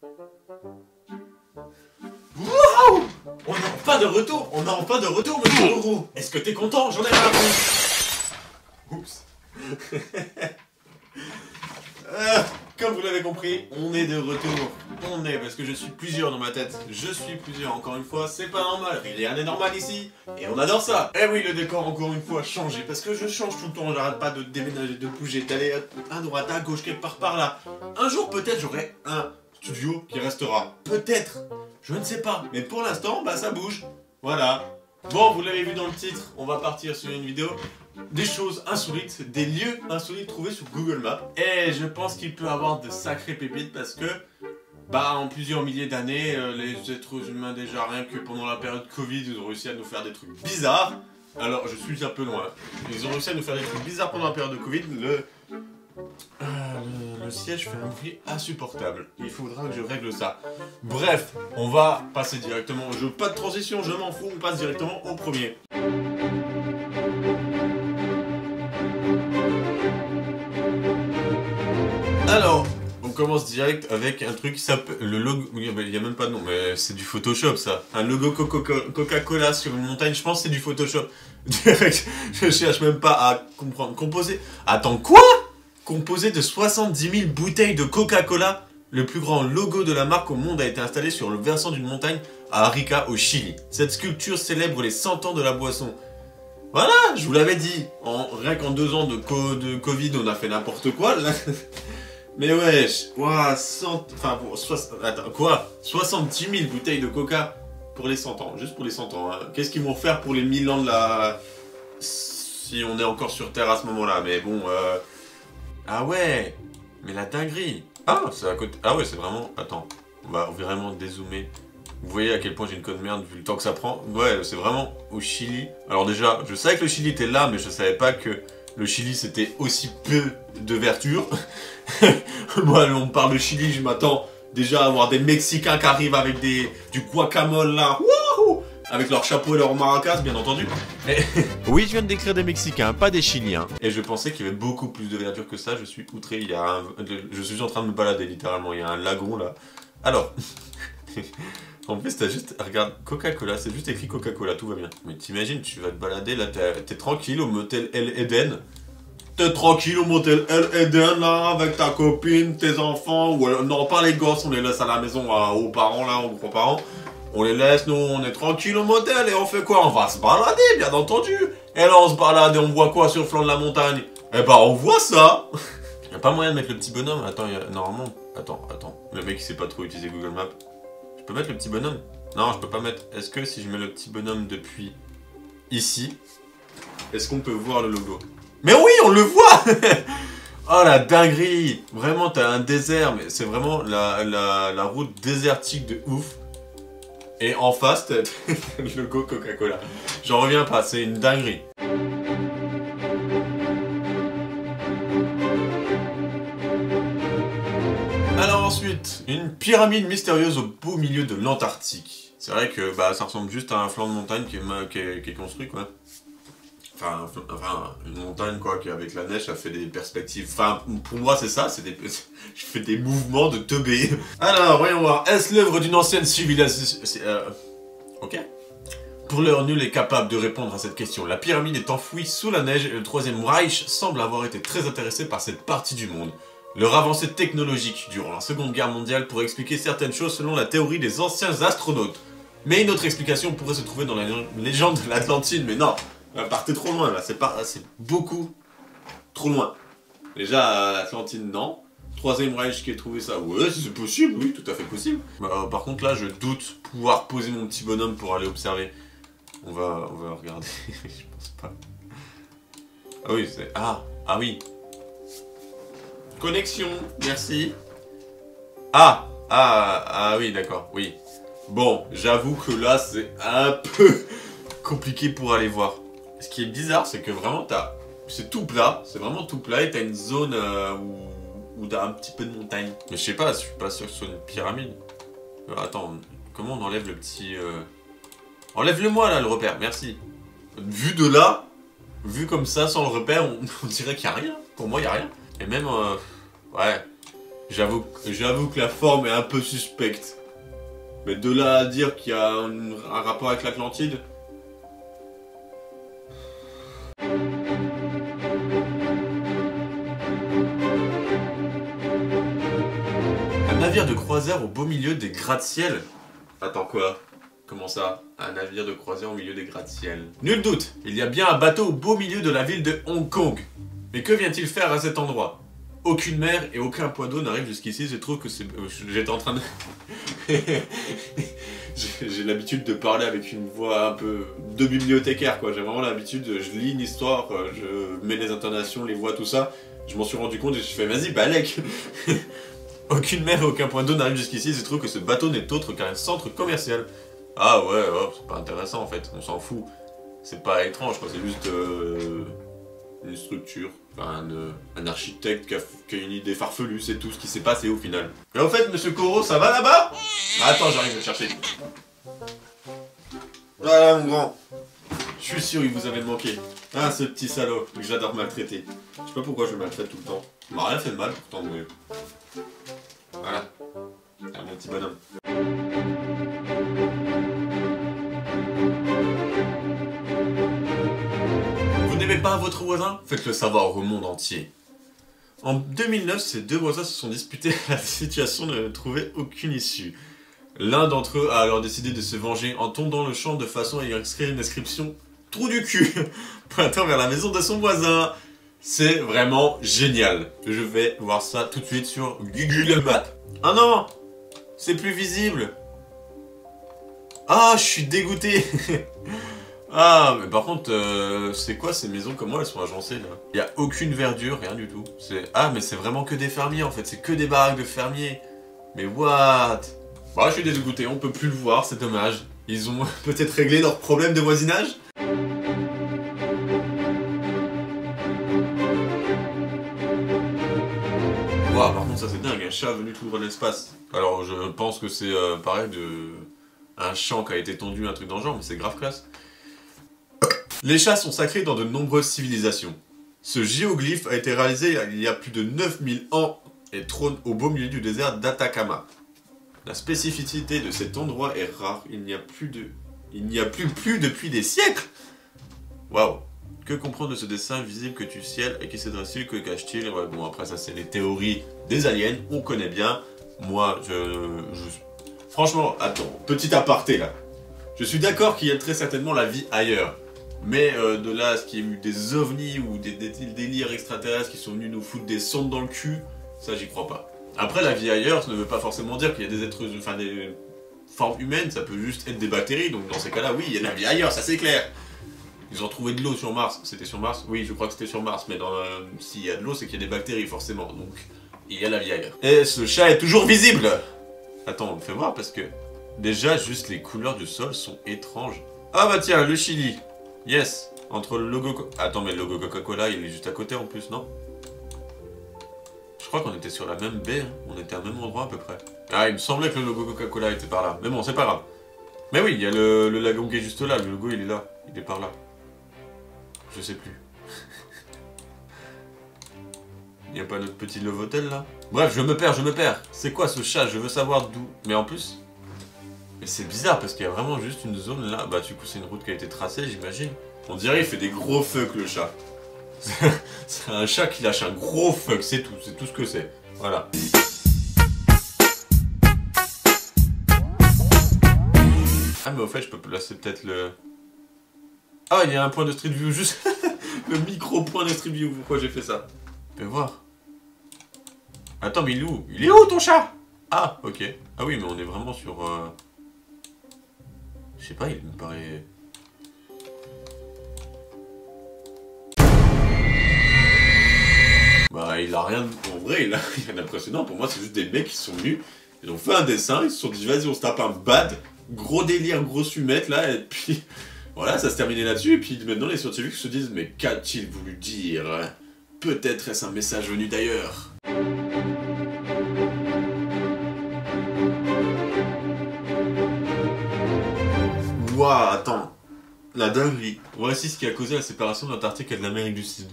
Waouh! On est enfin de retour! On est enfin de retour, monsieur Rourou! Est-ce que t'es content? J'en ai rien à foutre! Oups! Comme vous l'avez compris, on est de retour. On est, parce que je suis plusieurs dans ma tête. Je suis plusieurs, encore une fois, c'est pas normal. Rien n'est normal ici, et on adore ça. Eh oui, le décor, encore une fois, a changé, parce que je change tout le temps, j'arrête pas de déménager, de bouger, d'aller à droite, à gauche, quelque part par là. Un jour, peut-être, j'aurai un studio qui restera. Peut-être, je ne sais pas. Mais pour l'instant, bah ça bouge. Voilà. Bon, vous l'avez vu dans le titre, on va partir sur une vidéo des choses insolites, des lieux insolites trouvés sur Google Maps. Et je pense qu'il peut avoir de sacrées pépites parce que, bah, en plusieurs milliers d'années, les êtres humains, déjà rien que pendant la période Covid, ils ont réussi à nous faire des trucs bizarres. Alors, je suis un peu loin. Ils ont réussi à nous faire des trucs bizarres pendant la période de Covid. Le siège fait un bruit insupportable. Il faudra que je règle ça. Bref, on va passer directement au jeu. Pas de transition, je m'en fous, on passe directement au premier. Alors, on commence direct avec un truc qui s'appelle le logo. Il n'y a même pas de nom, mais c'est du Photoshop ça. Un logo Coca-Cola sur une montagne, je pense que c'est du Photoshop. Direct, je cherche même pas à comprendre. Composé. Attends, quoi? Composé de 70 000 bouteilles de Coca-Cola, le plus grand logo de la marque au monde a été installé sur le versant d'une montagne à Arica, au Chili. Cette sculpture célèbre les 100 ans de la boisson. Voilà, je vous l'avais dit. Rien qu'en 2 ans de Covid, on a fait n'importe quoi. Là. Mais wesh, ouah, 70 000 bouteilles de Coca pour les 100 ans, juste pour les 100 ans. Hein. Qu'est-ce qu'ils vont faire pour les 1000 ans de la... Si on est encore sur Terre à ce moment-là, mais bon... Ah ouais, mais la dinguerie. Ah, c'est à côté... Ah ouais, c'est vraiment... Attends, on va vraiment dézoomer. Vous voyez à quel point j'ai une conne de merde vu le temps que ça prend. Ouais, c'est vraiment au Chili. Alors déjà, je savais que le Chili était là, mais je savais pas que le Chili c'était aussi peu de verdure. Moi, on me parle de Chili, je m'attends déjà à voir des Mexicains qui arrivent avec du guacamole là. Wouhou, avec leur chapeau et leur maracas, bien entendu. Oui, je viens de décrire des Mexicains, pas des Chiliens. Et je pensais qu'il y avait beaucoup plus de verdure que ça. Je suis outré. Je suis en train de me balader littéralement. Il y a un lagon là. Alors, en plus, t'as juste... Regarde, Coca-Cola, c'est juste écrit Coca-Cola, tout va bien. Mais t'imagines, tu vas te balader, là, t'es tranquille au motel El Eden. T'es tranquille au motel El Eden, là, avec ta copine, tes enfants, ou non, pas les gosses, on les laisse à la maison aux parents, là, aux grands-parents. On les laisse, nous, on est tranquille au motel, et on fait quoi? On va se balader, bien entendu. Et là, on se balade, et on voit quoi sur le flanc de la montagne? Eh ben, on voit ça. Y'a pas moyen de mettre le petit bonhomme? Attends, normalement... Attends. Le mec, il sait pas trop utiliser Google Maps. Je peux mettre le petit bonhomme? Non, je peux pas mettre. Est-ce que si je mets le petit bonhomme depuis ici, est-ce qu'on peut voir le logo? Mais oui, on le voit. Oh la dinguerie. Vraiment, t'as un désert, mais c'est vraiment la route désertique de ouf. Et en face, t'as le logo Coca-Cola. J'en reviens pas, c'est une dinguerie. Alors ensuite, une pyramide mystérieuse au beau milieu de l'Antarctique. C'est vrai que bah, ça ressemble juste à un flanc de montagne qui est construit quoi. Enfin, une montagne quoi, qui avec la neige ça fait des perspectives. Enfin, pour moi c'est ça, je fais des mouvements de teubé. Alors, voyons voir. Est-ce l'œuvre d'une ancienne civilisation? Ok. Pour l'heure, nul est capable de répondre à cette question. La pyramide est enfouie sous la neige et le Troisième Reich semble avoir été très intéressé par cette partie du monde. Leur avancée technologique durant la Seconde Guerre mondiale pourrait expliquer certaines choses selon la théorie des anciens astronautes. Mais une autre explication pourrait se trouver dans la légende de l'Atlantide, mais non, partez trop loin là, c'est beaucoup trop loin. Déjà, l'Atlantide, non. Troisième Reich qui a trouvé ça, ouais, c'est possible, oui, tout à fait possible. Par contre là, je doute pouvoir poser mon petit bonhomme pour aller observer. On va regarder, je pense pas. Ah oui, c'est... Ah oui. Connexion, merci. Ah oui, d'accord, oui. Bon, j'avoue que là, c'est un peu compliqué pour aller voir. Ce qui est bizarre, c'est que vraiment, c'est tout plat, c'est vraiment tout plat, et t'as une zone où t'as un petit peu de montagne. Mais je sais pas, je suis pas sûr que ce soit une pyramide. Attends, comment on enlève le petit... Enlève-le-moi, là, le repère, merci. Vu de là, vu comme ça, sans le repère, on dirait qu'il y a rien. Pour moi, il y a rien. Et même, ouais, J'avoue que la forme est un peu suspecte. Mais de là à dire qu'il y a un rapport avec l'Atlantide... Un navire de croisière au beau milieu des gratte-ciel. Attends quoi? Comment ça? Un navire de croisière au milieu des gratte-ciel. Nul doute, il y a bien un bateau au beau milieu de la ville de Hong Kong. Mais que vient-il faire à cet endroit? Aucune mer et aucun point d'eau n'arrive jusqu'ici, je trouve que c'est... J'étais en train de... J'ai l'habitude de parler avec une voix un peu de bibliothécaire, quoi. J'ai vraiment l'habitude, je lis une histoire, je mets les intonations, les voix, tout ça. Je m'en suis rendu compte et je fais, vas-y, balèque. Aucune mer et aucun point d'eau n'arrive jusqu'ici, je trouve que ce bateau n'est autre qu'un centre commercial. Ah ouais, c'est pas intéressant en fait, on s'en fout. C'est pas étrange, quoi, c'est juste une structure, enfin, un architecte qui a une idée farfelue, c'est tout ce qui s'est passé au final. Et au fait, monsieur Koro, ça va là-bas? Attends, j'arrive à le chercher. Voilà mon grand. Je suis sûr il vous avait manqué. Ah, ce petit salaud que j'adore maltraiter. Je sais pas pourquoi je le maltraite tout le temps. Il m'a rien fait de mal pourtant, mais... Voilà. C'est mon petit bonhomme. Vous n'aimez pas votre voisin? Faites-le savoir au monde entier. En 2009, ces deux voisins se sont disputés à la situation de ne trouver aucune issue. L'un d'entre eux a alors décidé de se venger en tombant dans le champ de façon à y inscrire une inscription « Trou du cul » pointant vers la maison de son voisin. C'est vraiment génial. Je vais voir ça tout de suite sur Google Maps. Ah non! C'est plus visible. Ah, je suis dégoûté. Ah, mais par contre, c'est quoi ces maisons? Comment elles sont agencées là? Il n'y a aucune verdure, rien du tout. Ah, mais c'est vraiment que des fermiers en fait. C'est que des baraques de fermiers. Mais what? Bah, je suis dégoûté, on peut plus le voir, c'est dommage. Ils ont peut-être réglé leur problème de voisinage? Wow, par contre ça c'est dingue, un chat venu tout ouvrir l'espace. Alors je pense que c'est pareil un champ qui a été tendu, un truc dans le genre, mais c'est grave classe. Les chats sont sacrés dans de nombreuses civilisations. Ce géoglyphe a été réalisé il y a plus de 9000 ans et trône au beau milieu du désert d'Atacama. La spécificité de cet endroit est rare, il n'y a plus depuis des siècles. Waouh. Que comprendre de ce dessin invisible que tu ciel et qui s'adresse-t-il, que cache-t-il? Ouais, bon, après ça c'est les théories des aliens, on connaît bien. Moi, franchement, attends, petit aparté là. Je suis d'accord qu'il y a très certainement la vie ailleurs. Mais de là à ce qu'il y ait eu des ovnis ou des délires extraterrestres qui sont venus nous foutre des sondes dans le cul, ça j'y crois pas. Après, la vie ailleurs, ça ne veut pas forcément dire qu'il y a des êtres, enfin des formes humaines, ça peut juste être des bactéries, donc dans ces cas-là, oui, il y a de la vie ailleurs, ça c'est clair. Ils ont trouvé de l'eau sur Mars, c'était sur Mars? Oui, je crois que c'était sur Mars, mais s'il y a de l'eau, c'est qu'il y a des bactéries, forcément, donc il y a la vie ailleurs. Et ce chat est toujours visible! Attends, on me fait voir, parce que déjà, juste les couleurs du sol sont étranges. Ah bah tiens, le Chili. Yes, entre le logo... Attends, mais le logo Coca-Cola, il est juste à côté en plus, non? Je crois qu'on était sur la même baie, hein. On était à même endroit à peu près. Ah, il me semblait que le logo Coca-Cola était par là. Mais bon, c'est pas grave. Mais oui, il y a le lagon qui est juste là, le logo il est là. Il est par là. Je sais plus. Il n'y a pas notre petit Love Hotel là? Bref, je me perds. C'est quoi ce chat? Je veux savoir d'où. Mais en plus... Mais c'est bizarre parce qu'il y a vraiment juste une zone là. Bah du coup c'est une route qui a été tracée, j'imagine. On dirait il fait des gros fuck le chat. C'est un chat qui lâche un gros fuck, c'est tout ce que c'est. Voilà. Ah mais au fait je peux placer peut-être le... Ah il y a un point de street view juste... Le micro point de street view, pourquoi j'ai fait ça? Fais voir. Attends mais il est où? Il est où ton chat? Ah ok. Ah oui mais on est vraiment sur... Je sais pas, il me paraît... Bah il a rien... En vrai il a rien d'impressionnant, pour moi c'est juste des mecs qui sont venus, ils ont fait un dessin, ils se sont dit vas-y on se tape un bad, gros délire, grosse humette là, et puis... Voilà, ça se terminait là-dessus, et puis maintenant les scientifiques se disent mais qu'a-t-il voulu dire? Peut-être est-ce un message venu d'ailleurs. Waouh, attends. La dinguerie. Voici ce qui a causé la séparation de l'Antarctique et de l'Amérique du Sud.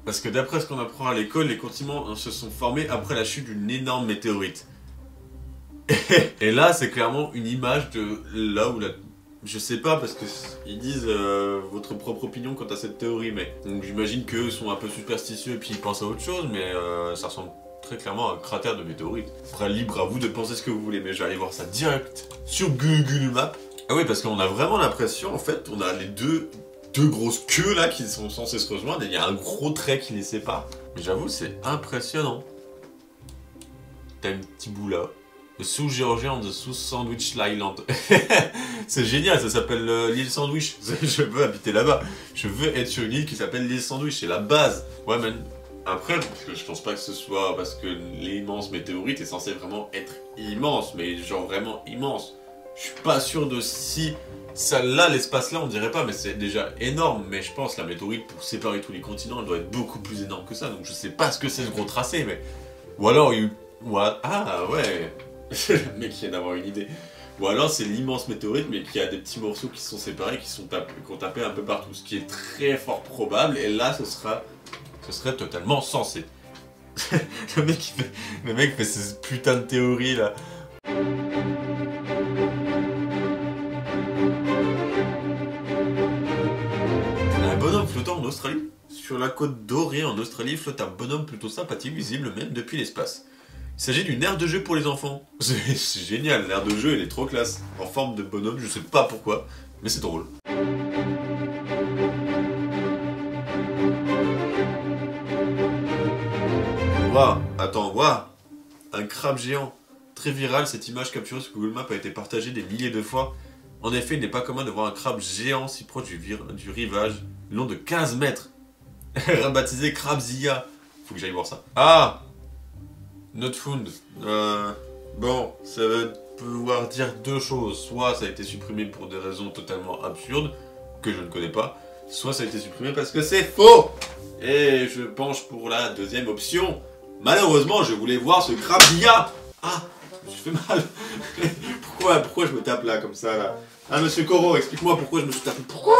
Parce que d'après ce qu'on apprend à l'école, les continents se sont formés après la chute d'une énorme météorite. Et là, c'est clairement une image de là où la... Je sais pas, parce que ils disent votre propre opinion quant à cette théorie, mais... Donc j'imagine qu'eux sont un peu superstitieux et puis ils pensent à autre chose, mais ça ressemble très clairement à un cratère de météorite. Après, libre à vous de penser ce que vous voulez, mais je vais aller voir ça direct sur Google Maps. Ah oui, parce qu'on a vraiment l'impression, en fait, on a les deux grosses queues là qui sont censées se rejoindre, et il y a un gros trait qui les sépare. Mais j'avoue, c'est impressionnant. T'as un petit bout là. Le South Georgian de South Sandwich Island. C'est génial, ça s'appelle l'île Sandwich. Je veux habiter là-bas. Je veux être sur une île qui s'appelle l'île Sandwich, c'est la base. Ouais, mais après, parce que je pense pas que ce soit parce que l'immense météorite est censée vraiment être immense, mais genre vraiment immense. Je suis pas sûr de si ça là, l'espace là, on dirait pas, mais c'est déjà énorme. Mais je pense la météorite pour séparer tous les continents, elle doit être beaucoup plus énorme que ça. Donc je sais pas ce que c'est ce gros tracé, mais ou alors il y a eu... Ah ouais. Le mec qui vient d'avoir une idée. Ou alors c'est l'immense météorite, mais qui a des petits morceaux qui sont séparés, qui ont tapé un peu partout, ce qui est très fort probable. Et là, ce serait totalement sensé. le mec fait ces putains de théories là. Un bonhomme flottant en Australie. Sur la côte dorée en Australie flotte un bonhomme plutôt sympathique, visible même depuis l'espace. Il s'agit d'une aire de jeu pour les enfants. C'est génial, l'aire de jeu elle est trop classe. En forme de bonhomme, je sais pas pourquoi, mais c'est drôle. Waouh, attends, waouh. Un crabe géant. Très viral, cette image capturée sur Google Maps a été partagée des milliers de fois. En effet, il n'est pas commun de voir un crabe géant si proche du rivage, long de 15 mètres. Rebaptisé Crabzilla. Faut que j'aille voir ça. Ah! Not found. Bon, ça veut pouvoir dire deux choses. Soit ça a été supprimé pour des raisons totalement absurdes, que je ne connais pas, soit ça a été supprimé parce que c'est faux. Et je penche pour la deuxième option. Malheureusement, je voulais voir ce Crabzilla. Ah, je me suis fait mal. Pourquoi je me tape là, comme ça, là? Ah, monsieur Corot, explique-moi pourquoi je me suis tapé. Pourquoi?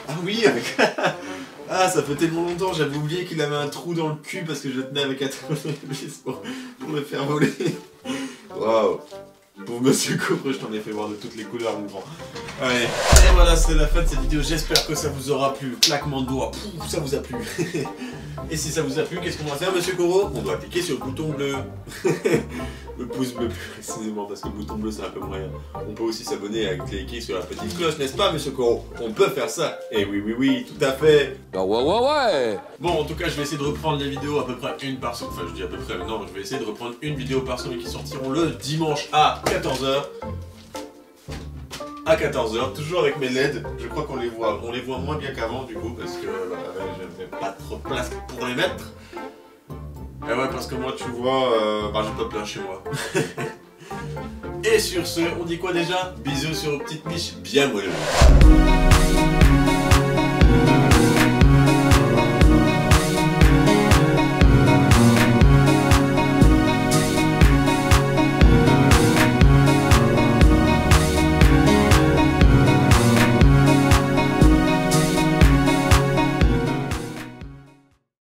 Ah oui, avec... Ah, ça fait tellement longtemps, j'avais oublié qu'il avait un trou dans le cul parce que je le tenais avec un tournevis pour le faire voler. Waouh. Pour Monsieur Corot, je t'en ai fait voir de toutes les couleurs, mon grand. Allez. Et voilà, c'est la fin de cette vidéo. J'espère que ça vous aura plu. Claquement de doigts. Pouf, ça vous a plu. Et si ça vous a plu, qu'est-ce qu'on va faire, Monsieur Corot? On doit cliquer sur le bouton bleu. Le pouce bleu plus précisément, parce que le bouton bleu c'est un peu moyen. On peut aussi s'abonner avec cliquer sur la petite cloche, n'est-ce pas, Monsieur Corot? On peut faire ça. Et oui, tout à fait. Ouais. Bon, en tout cas, je vais essayer de reprendre les vidéos à peu près une par semaine. Enfin, je dis à peu près, non, je vais essayer de reprendre une vidéo par semaine qui sortiront le dimanche à 14h. À 14h, toujours avec mes LED. Je crois qu'on les voit moins bien qu'avant, du coup, parce que j'avais pas trop de place pour les mettre. Et ouais, parce que moi, tu vois, j'ai pas de place chez moi. Et sur ce, on dit quoi déjà? Bisous sur une petite miche bien moelleux.